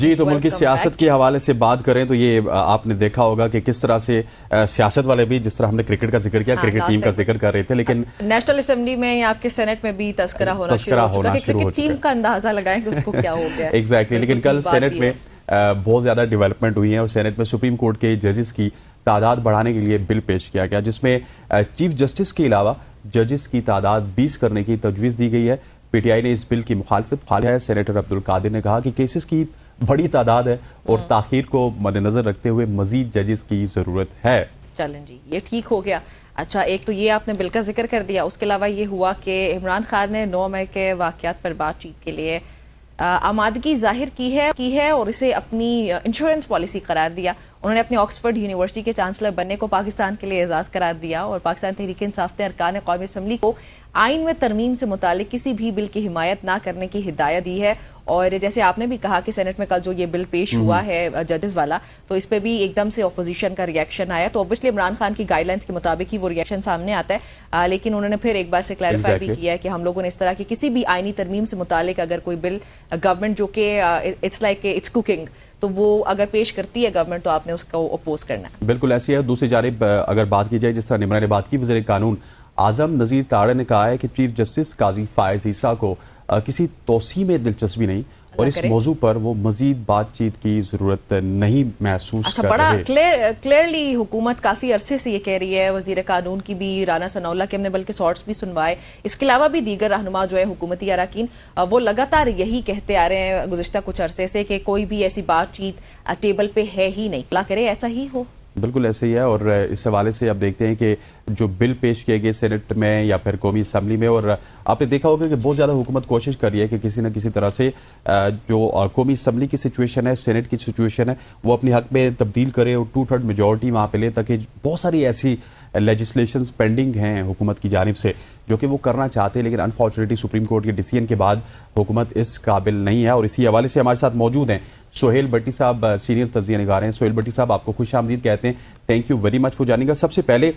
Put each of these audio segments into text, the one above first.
जी, तो मुल्की सियासत के हवाले से बात करें तो ये आपने देखा होगा कि किस तरह से सियासत वाले भी, जिस तरह हमने क्रिकेट का जिक्र किया, क्रिकेट टीम का जिक्र कर रहे थे, लेकिन नेशनल असेंबली में या आपके सेनेट में भी तस्करा होना शुरू हो चुका है। क्रिकेट टीम का अंदाजा लगाएं कि उसको क्या हो गया। एग्जैक्टली, लेकिन कल सेनेट में बहुत ज़्यादा डेवलपमेंट हुई है और सेनेट में सुप्रीम कोर्ट के जजेस की तादाद बढ़ाने के लिए बिल पेश किया गया, जिसमें चीफ जस्टिस के अलावा जजेस की तादाद 20 करने की तजवीज़ दी गई है। पीटीआई ने इस बिल की मुखालफत है। सेनेटर अब्दुल कादिर ने कहा कि केसेस की बड़ी तादाद है और ताखीर को मद्देनजर रखते हुए मजीद जजेस की जरूरत है। चलें जी, ये ठीक हो गया। अच्छा, एक तो ये आपने बिल का जिक्र कर दिया, उसके अलावा ये हुआ कि इमरान खान ने 9 मई के वाकयात पर बातचीत के लिए आमादगी जाहिर की है और इसे अपनी इंश्योरेंस पॉलिसी करार दिया। उन्होंने अपनी ऑक्सफोर्ड यूनिवर्सिटी के चांसलर बनने को पाकिस्तान के लिए एजाज़ करार दिया और पाकिस्तान तहरीक इंसाफ ने अरकान कौमी असम्बली को आइन में तरमीम से मुतालिक किसी भी बिल की हिमायत ना करने की हिदायत दी है। और जैसे आपने भी कहा कि सेनेट में कल जो ये बिल पेश हुआ है जजेस वाला, तो इस पर भी एकदम से अपोजिशन का रिएक्शन आया। तो ऑब्वियसली इमरान खान की गाइडलाइंस के मुताबिक ही वो रिएक्शन सामने आता है, लेकिन उन्होंने फिर एक बार से क्लैरिफाई भी किया है कि हम लोगों ने इस तरह की किसी भी आइनी तरमीम से मुतालिक अगर कोई बिल गवर्नमेंट जो कि इट्स लाइक इट्स कुकिंग, तो वो अगर पेश करती है गवर्नमेंट, तो आपने उसको अपोज करना है। बिल्कुल ऐसी है। दूसरी जानिब अगर बात की जाए, जिस तरह निमरा ने बात की, वज़ीर कानून आजम नज़ीर ताड़े ने कहा है कि चीफ जस्टिस काजी फायज ईसा को किसी तोसी में दिलचस्पी नहीं और इस मौजू पर वो मजीद बातचीत की जरूरत नहीं महसूस अच्छा, कर बड़ा रहे। क्लियरली हुकूमत काफी अरसे से ये कह रही है, वजीर कानून की भी, राना सनाउल्लाह के हमने बल्कि शॉर्ट्स भी सुनवाए, इसके अलावा भी दीगर रहनुमा जो है हुकूमती अरकान, वो लगातार यही कहते आ रहे हैं गुज़िश्ता कुछ अरसे से कि कोई भी ऐसी बातचीत टेबल पे है ही नहीं। अल्लाह करे ऐसा ही हो। बिल्कुल ऐसे ही है। और इस हवाले से अब देखते हैं कि जो बिल पेश किए गए सेनेट में या फिर कौमी असम्बली में, और आपने देखा होगा कि बहुत ज़्यादा हुकूमत कोशिश कर रही है कि किसी न किसी तरह से जो कौमी असम्बली की सिचुएशन है, सेनेट की सिचुएशन है, वो अपने हक में तब्दील करे और 2/3 मेजॉरिटी वहाँ पे ले, ताकि बहुत सारी ऐसी लेजिस्लेशंस पेंडिंग हैं हुकूमत की जानिब से जो कि वो करना चाहते हैं, लेकिन अनफॉर्चुनेटली सुप्रीम कोर्ट के डिसीजन के बाद हुकूमत इस काबिल नहीं है। और इसी हवाले से हमारे साथ मौजूद हैं सोहेल भट्टी साहब, सीनियर तज्ज़िया निगार हैं। सोहेल भट्टी साहब, आपको खुश आमदीद कहते हैं। Thank you very much for joining us. सबसे पहले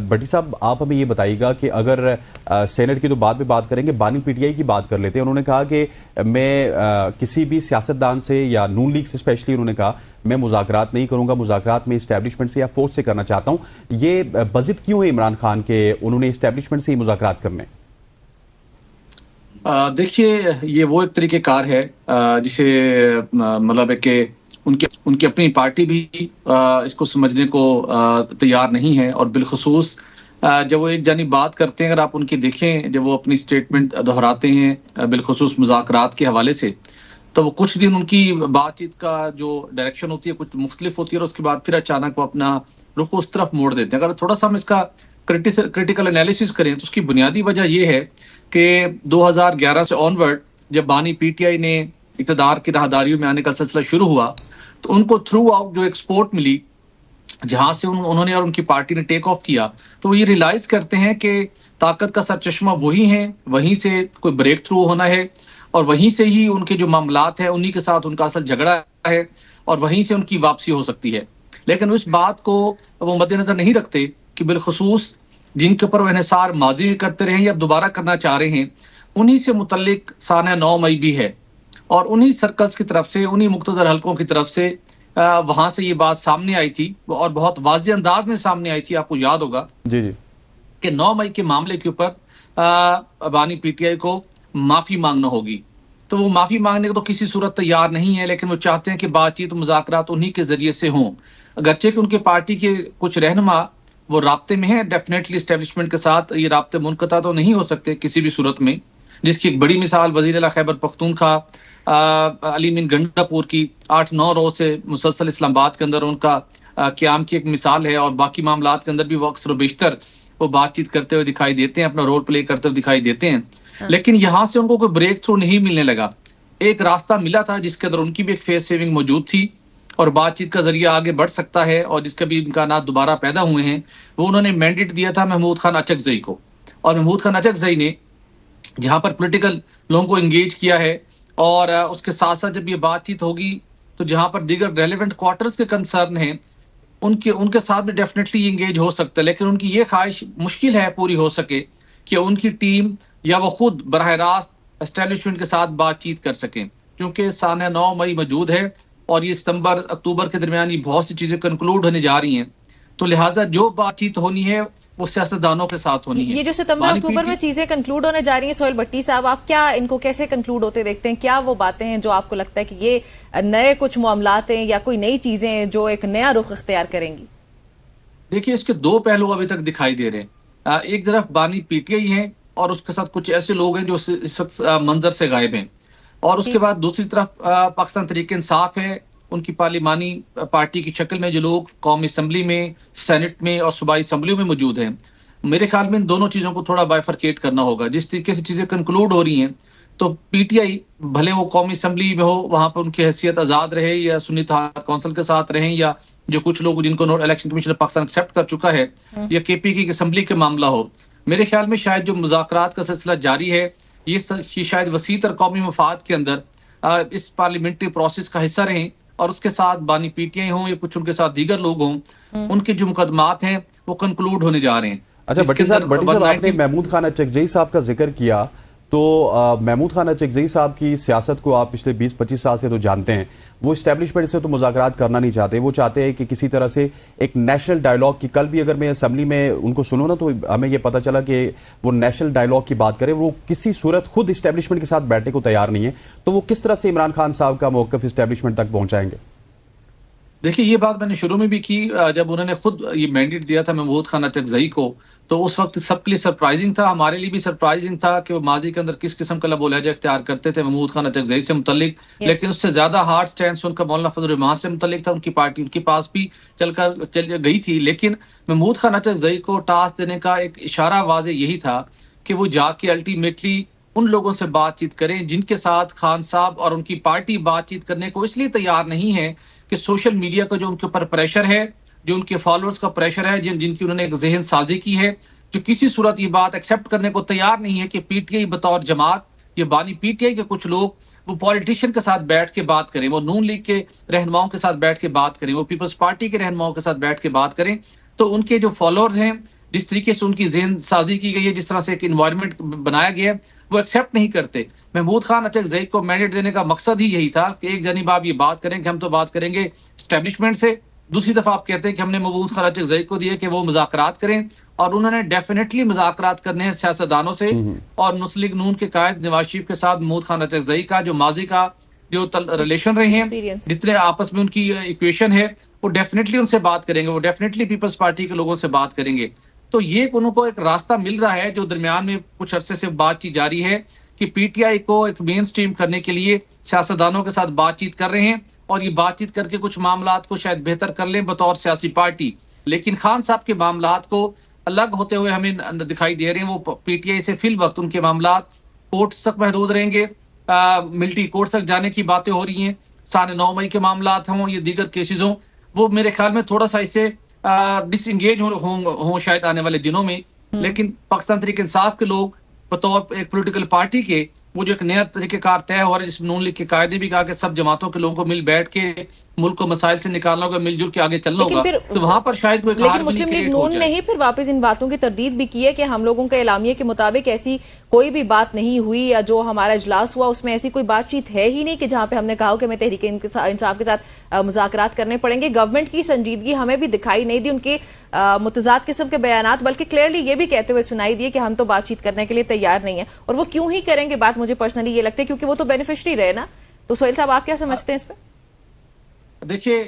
भट्टी साहब, आप हमें ये बताइएगा कि अगर सेनेट की तो बाद में बात करेंगे, बानी पीटीआई की बात कर लेते हैं। उन्होंने कहा कि मैं किसी भी सियासतदान से या नून लीग से स्पेशली उन्होंने कहा मैं मुज़ाकरात नहीं करूंगा, मुज़ाकरात में इस्टेब्लिशमेंट से या फोर्स से करना चाहता हूं। ये बज़िद क्यों है इमरान खान के उन्होंने इस्टेब्लिशमेंट से ही मुज़ाकरात करने? देखिए, ये वो एक तरीक़ेकार है जिसे मतलब है कि उनकी अपनी पार्टी भी इसको समझने को तैयार नहीं है। और बिलखुसूस जब वो एक जानी बात करते हैं, अगर आप उनकी देखें, जब वो अपनी स्टेटमेंट दोहराते हैं बिलखुसूस मुज़ाकरात के हवाले से, तो वो कुछ दिन उनकी बातचीत का जो डायरेक्शन होती है कुछ मुख्तलिफ होती है और उसके बाद फिर अचानक वो अपना रुख उस तरफ मोड़ देते हैं। अगर थोड़ा सा हम इसका क्रिटिकल एनालिसिस करें तो उसकी बुनियादी वजह यह है कि 2011 से ऑनवर्ड जब बानी पीटीआई ने इक़्तिदार की राहदारियों में आने का सिलसिला शुरू हुआ, तो उनको थ्रू आउट जो एक्सपोर्ट मिली, जहां से उन्होंने और उनकी पार्टी ने टेक ऑफ किया, तो वो ये रियलाइज करते हैं कि ताकत का सरचश्मा वही है, वहीं से कोई ब्रेक थ्रू होना है और वहीं से ही उनके जो मामलात हैं उन्हीं के साथ उनका असल झगड़ा है और वहीं से उनकी वापसी हो सकती है। लेकिन उस बात को वो मद्देनजर नहीं रखते कि बिलखुसूस जिनके ऊपर वो इन्हिसार माजी में करते रहे या दोबारा करना चाह रहे हैं, उन्हीं से मुतल्लिक साना 9 मई भी है और उन्हीं सर्कल्स की तरफ से, उन्हीं मुख्तदर हलकों की तरफ से वहां से ये बात सामने आई थी और बहुत वाज़ेह अंदाज में सामने आई थी। आपको याद होगा जी जी कि 9 मई के मामले के ऊपर बानी पीटीआई को माफी मांगना होगी, तो वो माफी मांगने को तो किसी सूरत तैयार नहीं है, लेकिन वो चाहते हैं कि बातचीत मुज़ाकरात उन्हीं के जरिए से हों। अगरचे कि उनके पार्टी के कुछ रहनुमा वो राब्ते में है डेफिनेटली इस्टेब्लिशमेंट के साथ, ये राब्ते मुनक़ता तो नहीं हो सकते किसी भी सूरत में, जिसकी एक बड़ी मिसाल वज़ीर आला खैबर पख्तूनख्वा अली मीन गंडापुर की 8-9 रोज से मुसलसल इस्लामाबाद के अंदर उनका क़याम की एक मिसाल है। और बाकी मामलात के अंदर भी वो अक्सर बेशतर वो बातचीत करते हुए दिखाई देते हैं, अपना रोल प्ले करते हुए दिखाई देते हैं। लेकिन यहाँ से उनको कोई ब्रेक थ्रू नहीं मिलने लगा। एक रास्ता मिला था जिसके अंदर उनकी भी एक फेस सेविंग मौजूद थी और बातचीत का जरिया आगे बढ़ सकता है और जिसके भी इम्कानात दोबारा पैदा हुए हैं, वो उन्होंने मैंडेट दिया था महमूद खान अचकज़ई को। और महमूद खान अचकज़ई ने जहाँ पर पॉलिटिकल लोगों को इंगेज किया है और उसके साथ साथ जब ये बातचीत होगी तो जहाँ पर दीगर रेलिवेंट क्वार्टर्स के कंसर्न हैं उनके साथ भी डेफिनेटली इंगेज हो सकता है। लेकिन उनकी ये ख्वाहिश मुश्किल है पूरी हो सके कि उनकी टीम या वो खुद बराह रास्त एस्टेब्लिशमेंट के साथ बातचीत कर सकें, चूंकि सन 9 मई मौजूद है और ये सितंबर अक्टूबर के दरमियान ये बहुत सी चीजें कंक्लूड होने जा रही हैं, तो लिहाजा जो बातचीत होनी है वो सियासतदानों के साथ होनी है। ये जो सितंबर अक्टूबर में चीजें कंक्लूड होने जा रही हैं, सोहेल भट्टी साहब, आप क्या इनको कैसे कंक्लूड होते देखते हैं? क्या वो बातें हैं जो आपको लगता है कि ये नए कुछ मामलात हैं या कोई नई चीजें हैं जो एक नया रुख इख्तियार करेंगी? देखिए, इसके दो पहलू अभी तक दिखाई दे रहे हैं। एक तरफ बानी पीटीआई है और उसके साथ कुछ ऐसे लोग हैं जो इस वक्त मंजर से गायब हैं, और उसके बाद दूसरी तरफ पाकिस्तान तहरीक इंसाफ है, उनकी पार्लिमानी पार्टी की शक्ल में जो लोग कौमी असम्बली में, सेनेट में और सूबाई असम्बलियों में मौजूद हैं। मेरे ख्याल में इन दोनों चीजों को थोड़ा बाइफरकेट करना होगा। जिस तरीके से चीजें कंक्लूड हो रही हैं, तो पीटीआई भले वो कौमी असम्बली में हो, वहां पर उनकी हैसियत आजाद रहे या सुन्नी इत्तेहाद कौंसिल के साथ रहें, या जो कुछ लोग जिनको इलेक्शन कमीशन पाकिस्तान एक्सेप्ट कर चुका है, या केपीके की असम्बली के मामला हो, मेरे ख्याल में शायद जो मुज़ाकरात का सिलसिला जारी है, ये शायद वसीतर कौमी मफाद के अंदर इस पार्लियामेंट्री प्रोसेस का हिस्सा रहें, और उसके साथ बानी पीटीआई हों या कुछ उनके साथ दीगर लोग हों, उनके जो मुकदमात हैं वो कंक्लूड होने जा रहे हैं। अच्छा, भट्टी साहब, आपने महमूद खान अचकजई साहब का जिक्र किया, तो महमूद खान अचकजई साहब की सियासत को आप पिछले 20-25 साल से तो जानते हैं। वो इस्टेब्लिशमेंट से तो मुज़ाकरात करना नहीं चाहते, वो चाहते हैं कि किसी तरह से एक नेशनल डायलॉग की, कल भी अगर मैं असम्बली में उनको सुनूं ना, तो हमें ये पता चला कि वो नेशनल डायलॉग की बात करें, वो किसी सूरत खुद इस्टेब्लिशमेंट के साथ बैठने को तैयार नहीं है। तो वो किस तरह से इमरान खान साहब का मौक़िफ़ इस्टेब्लिशमेंट तक पहुंचाएंगे? देखिए, ये बात मैंने शुरू में भी की, जब उन्होंने खुद ये मैंडेट दिया था महमूद खान अचकजई को, तो उस वक्त सबके लिए सरप्राइजिंग था, हमारे लिए भी सरप्राइजिंग था कि वो माजी के अंदर किस किस्म का लबो लहजा इख्तियार करते थे महमूद खान अचकजई से मुतल्लिक। लेकिन उससे ज्यादा हार्ड स्टैंड उनका मौलाना फजल रहमान से मुतल्लिक था। उनकी पार्टी उनके पास भी चल गई थी, लेकिन महमूद खान अचकजई को टास्क देने का एक इशारा वाज़े यही था कि वो जाके अल्टीमेटली उन लोगों से बातचीत करें जिनके साथ खान साहब और उनकी पार्टी बातचीत करने को इसलिए तैयार नहीं है कि सोशल मीडिया का जो उनके ऊपर प्रेशर है, जो उनके फॉलोअर्स का प्रेशर है, जिनकी उन्होंने एक जहन साजी की है, जो किसी सूरत ये बात एक्सेप्ट करने को तैयार नहीं है कि पीटीआई बतौर जमात, ये बानी पीटीआई के कुछ लोग वो पॉलिटिशियन के साथ बैठ के बात करें, वो नून लीग के रहनुमाओं के साथ बैठ के बात करें, वो पीपल्स पार्टी के रहनुमाओं के साथ बैठ के बात करें, तो उनके जो फॉलोअर्स हैं, जिस तरीके से उनकी जहन साजी की गई है, जिस तरह से एक इन्वायरमेंट बनाया गया है, वो एक्सेप्ट नहीं करते। महमूद खान अचकजई को मैंडेट देने का मकसद ही यही था कि एक जानिब आप ये बात करें कि हम तो बात करेंगे एस्टेब्लिशमेंट से, दूसरी दफा आप कहते हैं कि हमने महमूद खान अचकजई को दिए कि वो मुज़ाकरात करें, और उन्होंने डेफिनेटली मुज़ाकरात करने हैं सियासतदानों से। और मुस्लिम लीग नून के कायद नवाज शरीफ के साथ महमूद खान अचकजई का जो माजी का जो रिलेशन रहे हैं, जितने आपस में उनकी इक्वेशन है, वो डेफिनेटली उनसे बात करेंगे, वो डेफिनेटली पीपल्स पार्टी के लोगों से बात करेंगे। तो ये उनको एक रास्ता मिल रहा है, जो दरमियान में कुछ अरसे से बातचीत जारी है कि पीटीआई को एक मेन स्ट्रीम करने के लिए सियासतदानों के साथ बातचीत कर रहे हैं, और ये बातचीत करके कुछ मामलात को शायद बेहतर कर लें बतौर सियासी पार्टी। लेकिन खान साहब के मामलात को अलग होते हुए हमें दिखाई दे रहे हैं। वो पीटीआई से फिल वक्त उनके मामलात कोर्ट तक महदूद रहेंगे, मिलिट्री कोर्ट तक जाने की बातें हो रही हैं। सन 9 मई के मामलात हों, ये दीगर केसेज हों, वो मेरे ख्याल में थोड़ा सा इससे डिसएंगेज हो शायद आने वाले दिनों में। लेकिन पाकिस्तान तहरीक इंसाफ के लोग बतौर एक पॉलिटिकल पार्टी के, वो जो एक नया तरीकेकार तय हो रहा है, जिसमें नून लीग के कायदे भी कहा कि सब जमातों के लोगों को मिल बैठ के मुल्क को मसाइल से निकालना होगा, मिलजुल के आगे चलना होगा, तो वहां पर शायद कोई लेकिन मुस्लिम लीग नून ने ही फिर वापस इन बातों की तरदीद भी की है कि हम लोगों के एलामिये के मुताबिक ऐसी कोई भी बात नहीं हुई, या जो हमारा इजलास हुआ उसमें ऐसी कोई बातचीत है ही नहीं कि जहां पे हमने कहा कि हमें तहरीक इंसाफ के साथ मुज़ाकरात करने पड़ेंगे। गवर्नमेंट की संजीदगी हमें भी दिखाई नहीं दी, उनके मुतजाद किस्म के बयानात, बल्कि क्लियरली ये भी कहते हुए सुनाई दिए कि हम तो बातचीत करने के लिए तैयार नहीं है। और वो क्यों ही करेंगे बात, मुझे पर्सनली ये लगता है क्योंकि वो तो बेनिफिशरी रहे ना। तो सोहेल साहब, आप क्या समझते हैं इस पर? देखिए,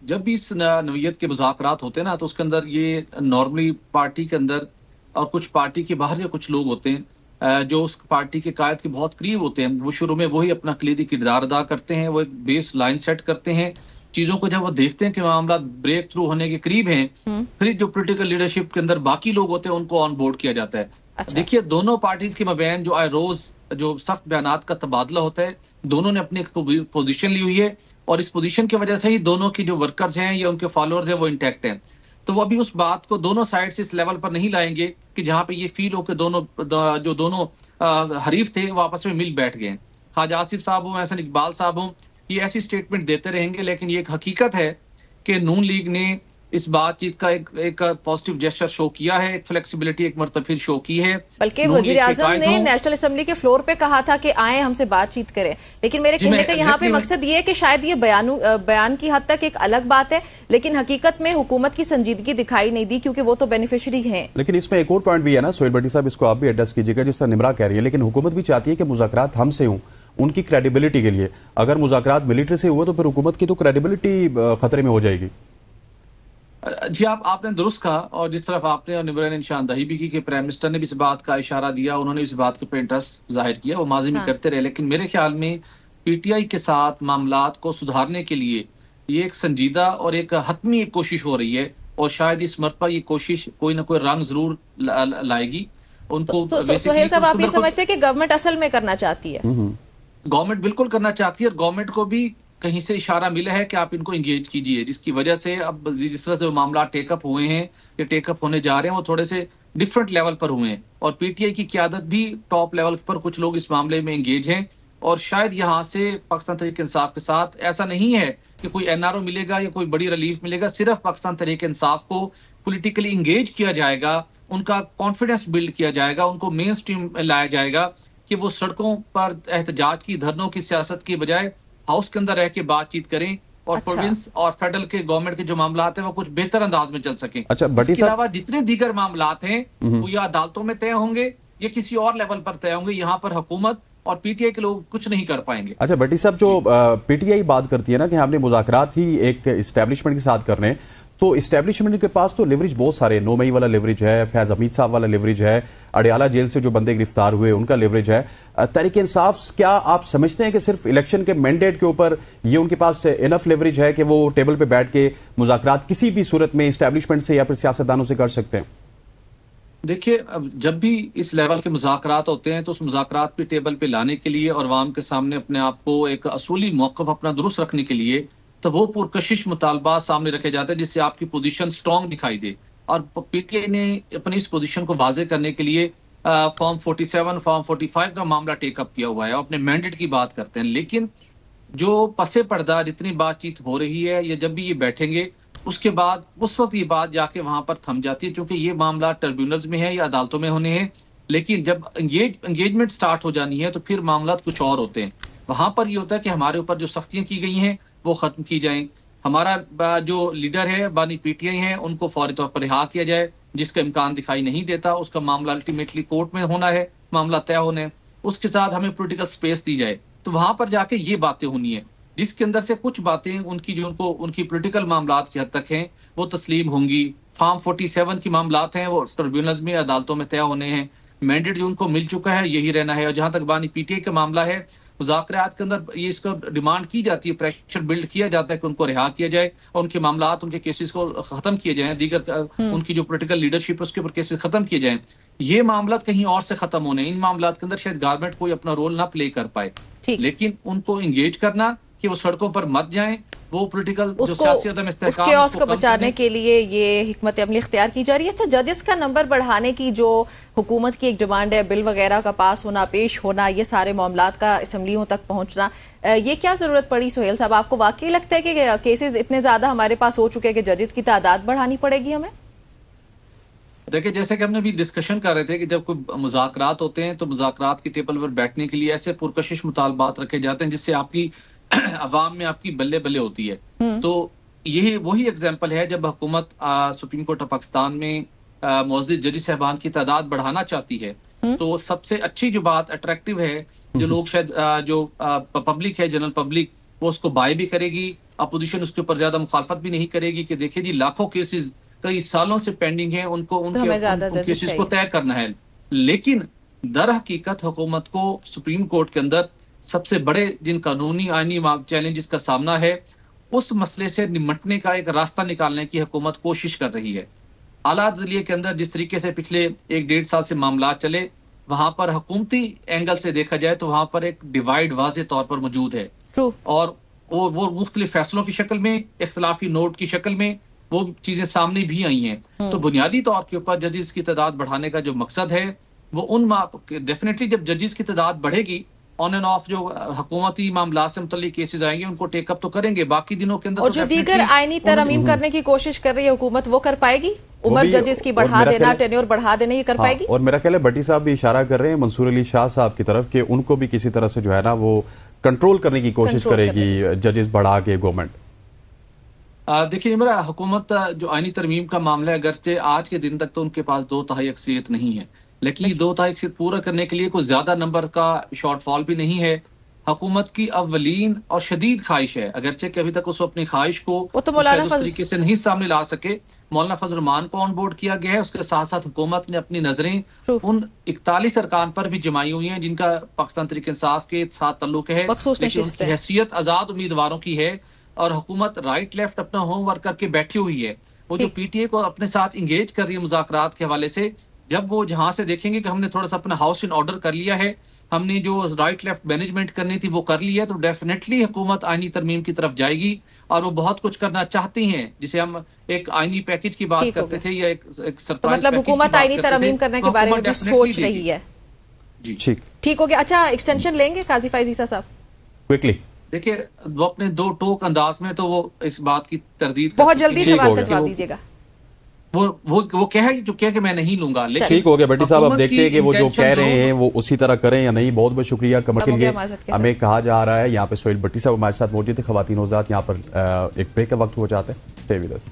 जब भी इस नौयत के मुज़ाकरात होते हैं ना, तो उसके अंदर ये नॉर्मली पार्टी के अंदर और कुछ पार्टी के बाहर या कुछ लोग होते हैं जो उस पार्टी के कायद के बहुत करीब होते हैं। वो शुरू में वही अपना कलीदी किरदार अदा करते हैं, वो एक बेस लाइन सेट करते हैं चीजों को। जब वो देखते हैं कि मामला ब्रेक थ्रू होने के करीब हैं, फिर जो पॉलिटिकल लीडरशिप के अंदर बाकी लोग होते हैं उनको ऑन बोर्ड किया जाता है। अच्छा। देखिए, दोनों पार्टीज के मबैन जो रोज जो सख्त बयानात का तबादला होता है, दोनों ने अपनी एक पोजीशन ली हुई है, और इस पोजीशन की वजह से ही दोनों की जो वर्कर्स हैं या उनके फॉलोअर्स हैं वो इंटैक्ट हैं। तो वो अभी उस बात को दोनों साइड से इस लेवल पर नहीं लाएंगे कि जहां पे ये फील हो कि दोनों हरीफ थे वो आपस में मिल बैठ गए। ख्वाजा आसिफ साहब हों, एहसन इकबाल साहब हों, ये ऐसी स्टेटमेंट देते रहेंगे, लेकिन ये एक हकीकत है कि नून लीग ने इस बातचीत का एक पॉजिटिव जेस्चर शो किया है, एक फ्लेक्सिबिलिटी एक मरतबा फिर शो की है। बल्कि वजीर आजम ने नेशनल असेंबली के फ्लोर पे कहा था कि आए हमसे बातचीत करें, लेकिन मेरे कहने का यहाँ पे मकसद ये है कि शायद ये बयान की हद तक एक अलग बात है, लेकिन हकीकत में हुकूमत की संजीदगी दिखाई नहीं दी क्योंकि वो तो बेनिफिशरी हैं। लेकिन इसमें एक और पॉइंट भी है ना सोहेल भट्टी साहब, इसको आप भी एड्रेस कीजिएगा। जिस तरह निमरा कह रही है, लेकिन हुकूमत भी चाहती है कि मुज़ाकरात हमसे हों उनकी क्रेडिबिलिटी के लिए। अगर मुज़ाकरात मिलिट्री से हुए तो फिर हुकूमत की तो क्रेडिबिलिटी खतरे में हो जाएगी। जी आपने दुरुस्त कहा, और जिस तरफ आपने और निमरा ने निशानदही भी की कि प्राइम मिनिस्टर ने भी इस बात का इशारा दिया, उन्होंने इस बात के ऊपर इंटरेस्ट जाहिर किया, वो माजी में करते रहे। लेकिन मेरे ख्याल में पीटीआई के साथ मामलात को सुधारने के लिए ये एक संजीदा और एक हतमी एक कोशिश हो रही है, और शायद इस मरतबा ये कोशिश कोई ना कोई रंग जरूर लाएगी उनको। तो सोहेल साहब, आप ये समझते हैं कि गवर्नमेंट असल में करना चाहती है? गवर्नमेंट बिल्कुल करना चाहती है, और गवर्नमेंट को भी कहीं से इशारा मिला है कि आप इनको एंगेज कीजिए, जिसकी वजह से अब जिस तरह से मामला टेकअप हुए हैं या टेकअप होने जा रहे हैं वो थोड़े से डिफरेंट लेवल पर हुए हैं, और पीटीआई की क़यादत भी टॉप लेवल पर कुछ लोग इस मामले में एंगेज हैं। और शायद यहाँ से पाकिस्तान तहरीक इंसाफ के साथ ऐसा नहीं है कि कोई एनआरओ मिलेगा या कोई बड़ी रिलीफ मिलेगा, सिर्फ पाकिस्तान तहरीक इंसाफ को पॉलिटिकली इंगेज किया जाएगा, उनका कॉन्फिडेंस बिल्ड किया जाएगा, उनको मेन स्ट्रीम में लाया जाएगा कि वो सड़कों पर एहतजाज की, धरनों की सियासत की बजाय हाउस के अंदर रह के बातचीत करें, और प्रोविंस और फेडरल के गवर्नमेंट के जो मामलात हैं वो कुछ बेहतर अंदाज में चल सकें। इसके अलावा जितने दीगर मामलात हैं वो या अदालतों में तय होंगे या किसी और लेवल पर तय होंगे, यहाँ पर हुकूमत और पीटीआई के लोग कुछ नहीं कर पाएंगे। अच्छा भट्टी साहब, जो पीटीआई बात करती है ना कि हमने मुज़ाकरात ही एक इस्टेब्लिशमेंट के साथ करने, तो इस्टेब्लिशमेंट के पास तो लिवरेज बहुत सारे, 9 मई वाला लिवरेज है, फैज हमीद साहब वाला लिवरेज है, अडियाला जेल से जो बंदे गिरफ्तार हुए उनका लिवरेज है। तहरीक इंसाफ, क्या आप समझते हैं कि सिर्फ इलेक्शन के मैंडेट के ऊपर ये उनके पास इनफ लिवरेज है कि वो टेबल पे बैठ के मुज़ाकरात किसी भी सूरत में इस्टेब्लिशमेंट से या फिर सियासतदानों से कर सकते हैं? देखिए, जब भी इस लेवल के मुज़ाकरात होते हैं तो उस मुज़ाकरात पे टेबल पे लाने के लिए और अवाम के सामने अपने आप को एक असूली मौक़िफ़ अपना दुरुस्त रखने के लिए तो वो पुरकशिश मुतालबा सामने रखे जाते हैं जिससे आपकी पोजीशन स्ट्रॉन्ग दिखाई दे। और पीटीआई ने अपनी इस पोजीशन को वाज़े करने के लिए फॉर्म 47, फॉर्म 45 का मामला टेकअप किया हुआ है, अपने मैंडेट की बात करते हैं। लेकिन जो पसे पर्दा जितनी बातचीत हो रही है, या जब भी ये बैठेंगे उसके बाद उस वक्त ये बात जाके वहां पर थम जाती है, क्योंकि ये मामला ट्रिब्यूनल्स में है या अदालतों में होने हैं। लेकिन जब एंगेजमेंट स्टार्ट हो जानी है तो फिर मामला कुछ और होते हैं। वहां पर ये होता है कि हमारे ऊपर जो सख्तियां की गई हैं वो खत्म की जाएं, हमारा जो लीडर है बानी पीटीआई है उनको फौरी तौर पर रिहा किया जाए, जिसका इम्कान दिखाई नहीं देता, उसका मामला अल्टीमेटली कोर्ट में होना है, मामला तय होना है, उसके साथ हमें पॉलिटिकल स्पेस दी जाए। तो वहां पर जाके ये बातें होनी है, जिसके अंदर से कुछ बातें उनकी जो उनकी पॉलिटिकल मामलात की हद तक हैं वो तस्लीम होंगी। फॉर्म 47 की मामलात हैं वो ट्रिब्यूनल्स में अदालतों में तय होने हैं, मैंडेट जो उनको मिल चुका है यही रहना है। और जहां तक बानी पीटीआई का मामला है, मुज़ाकरात के अंदर ये इसका डिमांड की जाती है, प्रेशर बिल्ड किया जाता है कि उनको रिहा किया जाए और उनके मामलात, उनके केसेस को खत्म किए जाएं, दीगर उनकी जो पॉलिटिकल लीडरशिप है उसके ऊपर केसेस खत्म किए जाएं। ये मामलात कहीं और से खत्म होने, इन मामलात के अंदर शायद गवर्नमेंट कोई अपना रोल ना प्ले कर पाए, लेकिन उनको इंगेज करना कि वो सड़कों पर मत जाएं, वो पॉलिटिकल जो सियासी अदम इस्तेहकाम उसके को बचाने के लिए ये हिकमत अमली इख्तियार की जा रही है। अच्छा, जजेस का नंबर बढ़ाने की जो हुकूमत की एक डिमांड है, बिल वगैरह का पास होना, पेश होना, ये सारे मामलात का असम्बलियों तक पहुंचना, ये क्या जरूरत पड़ी सोहेल साहब? आपको वाकई लगता है कि केसेस इतने ज्यादा हमारे पास हो चुके हैं कि जजेस की तादाद बढ़ानी पड़ेगी हमें? देखिए, जैसे कि हमने भी डिस्कशन कर रहे थे कि जब कोई मुज़ाकरात होते हैं तो मुज़ाकरात की टेबल पर बैठने के लिए ऐसे पुरकशिश मुतालबात रखे जाते हैं जिससे आपकी अवाम में आपकी बल्ले बल्ले होती है। तो यही वही एग्जाम्पल है जब हुकूमत सुप्रीम कोर्ट ऑफ पाकिस्तान में मुअज़्ज़िज़ जज साहबान की तादाद बढ़ाना चाहती है, तो सबसे अच्छी जो बात अट्रैक्टिव है, जो लोग शायद जो पब्लिक है, जनरल पब्लिक, वो उसको बाय भी करेगी, अपोजिशन उसके ऊपर ज्यादा मुखालफत भी नहीं करेगी कि देखिए जी लाखों केसेस कई सालों से पेंडिंग है, उनको उनके केसेस को तय करना है। लेकिन दर हकीकत हुकूमत को सुप्रीम कोर्ट के अंदर सबसे बड़े जिन कानूनी आईनी चैलेंजेस का सामना है, उस मसले से निपटने का एक रास्ता निकालने की हुकूमत कोशिश कर रही है। आला अदलिया के अंदर जिस तरीके से पिछले 1-1.5 साल से मामला चले, वहां पर हुकूमती एंगल से देखा जाए तो वहां पर एक डिवाइड वाज़े तौर पर मौजूद है। और वो मुख्तलिफ फैसलों की शक्ल में, इख्तिलाफी नोट की शक्ल में वो चीजें सामने भी आई हैं। तो बुनियादी तौर के ऊपर जजेस की तादाद बढ़ाने का जो मकसद है वो डेफिनेटली जब जजेस की तादाद बढ़ेगी ऑन एंड ऑफ जो हुकूमती मामला से मुतल्लिक केसेस आएंगे उनको टेकअप तो करेंगे, बाकी दिनों के अंदर और तो जो दीगर definitely आईनी तरमीम करने की कोशिश कर रही है हुकूमत, वो कर पाएगी? उम्र भी- जजेस की और बढ़ा मेरा देना, ख्याल- टेन्योर बढ़ा देना, ये कर हाँ, पाएगी? और मेरा ख्याल है भट्टी साहब भी इशारा कर रहे हैं मंसूर अली शाह साहब की तरफ कि उनको भी किसी तरह से जो है ना वो कंट्रोल करने की कोशिश कंट्रोल करेगी जजेस बढ़ा के गवर्नमेंट। देखिए मेरा हुकूमत जो आईनी तरमीम का मामला है, अगरचे आज के दिन तक तो उनके पास 2/3 अक्सरियत नहीं है, लेकिन ये 2/3 अक्सरियत पूरा करने के लिए कोई ज्यादा नंबर का शॉर्टफॉल भी नहीं है। हुकूमत की अव्वलीन और शदीद ख्वाहिश है, अगरचे कि अभी तक उसको अपनी ख्वाहिश को वो तो मौलाना शायद उस फजल- तरीके से नहीं सामने ला सके। मौलाना फजल रहमान को ऑन बोर्ड किया गया है, उसके साथ साथ हुकूमत ने अपनी नजरें True. उन 41 अरकान पर भी जमाई हुई हैं जिनका पाकिस्तान तहरीक इंसाफ के साथ ताल्लुक है, मखसूस लेकिन नशिस्तें। उनकी हैसियत आजाद उम्मीदवारों की है और हुकूमत राइट लेफ्ट अपना होमवर्क करके बैठी हुई है। वो जो ठीक। पीटीए को अपने साथ इंगेज कर रही है मुज़ाकरात के हवाले से, जब वो जहां से देखेंगे कि हमने थोड़ा सा अपना हाउस इन ऑर्डर कर लिया है, हमने जो राइट लेफ्ट मैनेजमेंट करनी थी वो कर ली है, तो डेफिनेटली हुकूमत आईनी तरमीम की तरफ जाएगी और वो बहुत कुछ करना चाहती हैं, जिसे हम एक आईनी पैकेज की बात ठीक हो करते गया। थे या एक तो सरप्राइज मतलब पैकेज की हुकूमत बात आईनी करते थे, तरमीम करने तो के बारे में हुकूमत भी definitely सोच देगी। रही है। जी ठीक, ठीक हो गया। अच्छा, एक्सटेंशन लेंगे काजी फैज ईसा साहब? क्विकली। देखिए वो अपने दो टोक अंदाज में तो वो इस बात की तरदीद बहुत कर चुकी जल्दी हैं ठीक सवाल हो का गया। जवाब दीजिएगा। वो कह चुके हैं कि मैं नहीं लूंगा, लेकिन ठीक हो गया भट्टी साहब, अब हुकूमत देखते की हैं कि वो जो intention कह रहे हैं वो उसी तरह करें या नहीं। बहुत बहुत शुक्रिया कमर अब के हो लिए। गया माजरत के साथ। हमें कहा जा रहा है यहाँ पे सोहेल भट्टी साहब हमारे साथ मौजूद थे, खवातीन हज़रात यहाँ पर एक ब्रेक का वक्त हो जाता है। Stay with us.